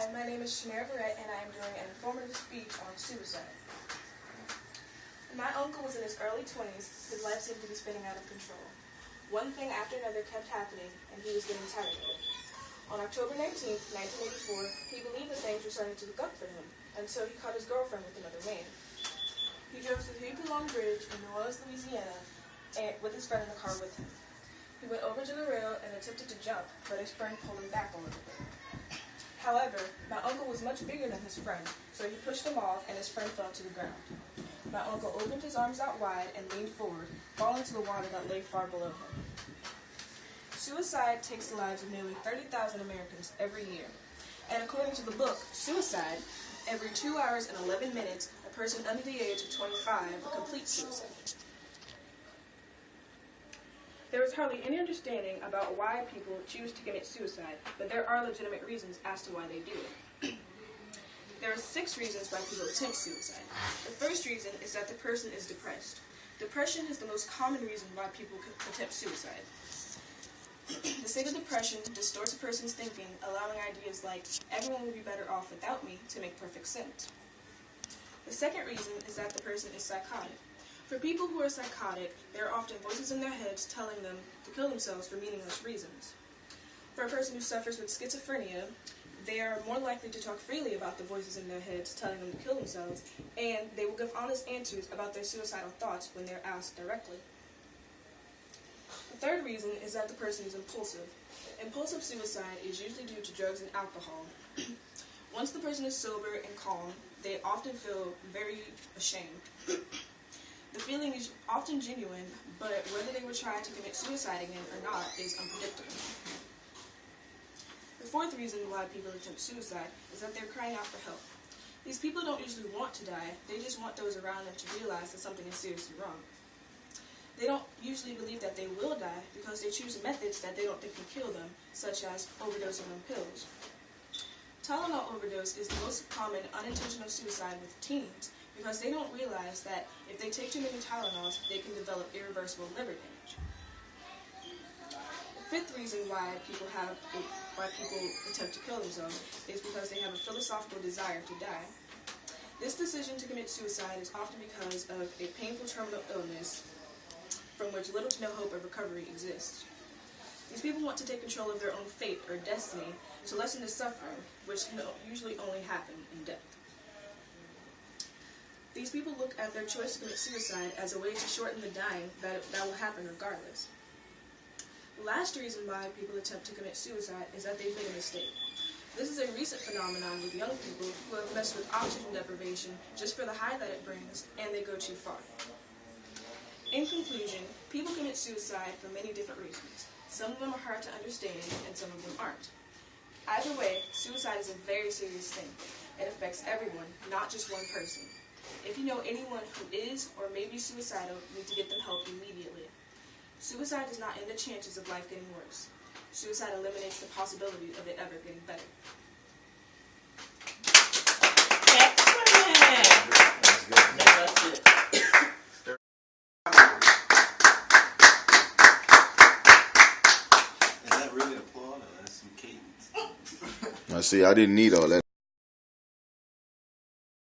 Hi, my name is Chinara Verrett, and I am doing an informative speech on suicide. When my uncle was in his early 20s, his life seemed to be spinning out of control. One thing after another kept happening, and he was getting tired of it. On October 19, 1984, he believed that things were starting to look up for him, and so he caught his girlfriend with another man. He drove to the Huey Bridge in New Orleans, Louisiana, with his friend in the car with him. He went over to the rail and attempted to jump, but his friend pulled him back a little bit. However, my uncle was much bigger than his friend, so he pushed him off and his friend fell to the ground. My uncle opened his arms out wide and leaned forward, falling to the water that lay far below him. Suicide takes the lives of nearly 30,000 Americans every year. And according to the book, Suicide, every 2 hours and 11 minutes, a person under the age of 25 completes suicide. There is hardly any understanding about why people choose to commit suicide, but there are legitimate reasons as to why they do it. There are 6 reasons why people attempt suicide. The first reason is that the person is depressed. Depression is the most common reason why people attempt suicide. The state of depression distorts a person's thinking, allowing ideas like, everyone will be better off without me, to make perfect sense. The second reason is that the person is psychotic. For people who are psychotic, there are often voices in their heads telling them to kill themselves for meaningless reasons. For a person who suffers with schizophrenia, they are more likely to talk freely about the voices in their heads telling them to kill themselves, and they will give honest answers about their suicidal thoughts when they're asked directly. The third reason is that the person is impulsive. Impulsive suicide is usually due to drugs and alcohol. Once the person is sober and calm, they often feel very ashamed. The feeling is often genuine, but whether they were trying to commit suicide again or not is unpredictable. The fourth reason why people attempt suicide is that they're crying out for help. These people don't usually want to die, they just want those around them to realize that something is seriously wrong. They don't usually believe that they will die because they choose methods that they don't think can kill them, such as overdosing on pills. Tylenol overdose is the most common unintentional suicide with teens, because they don't realize that if they take too many Tylenols, they can develop irreversible liver damage. The fifth reason why people attempt to kill themselves is because they have a philosophical desire to die. This decision to commit suicide is often because of a painful terminal illness from which little to no hope of recovery exists. These people want to take control of their own fate or destiny to lessen the suffering, which can usually only happen in death. These people look at their choice to commit suicide as a way to shorten the dying that will happen regardless. The last reason why people attempt to commit suicide is that they've made a mistake. This is a recent phenomenon with young people who have messed with oxygen deprivation just for the high that it brings, and they go too far. In conclusion, people commit suicide for many different reasons. Some of them are hard to understand, and some of them aren't. Either way, suicide is a very serious thing. It affects everyone, not just one person. If you know anyone who is or may be suicidal, you need to get them help immediately. Suicide does not end the chances of life getting worse. Suicide eliminates the possibility of it ever getting better. Is that really applause or that's some cadence? I see, I didn't need all that.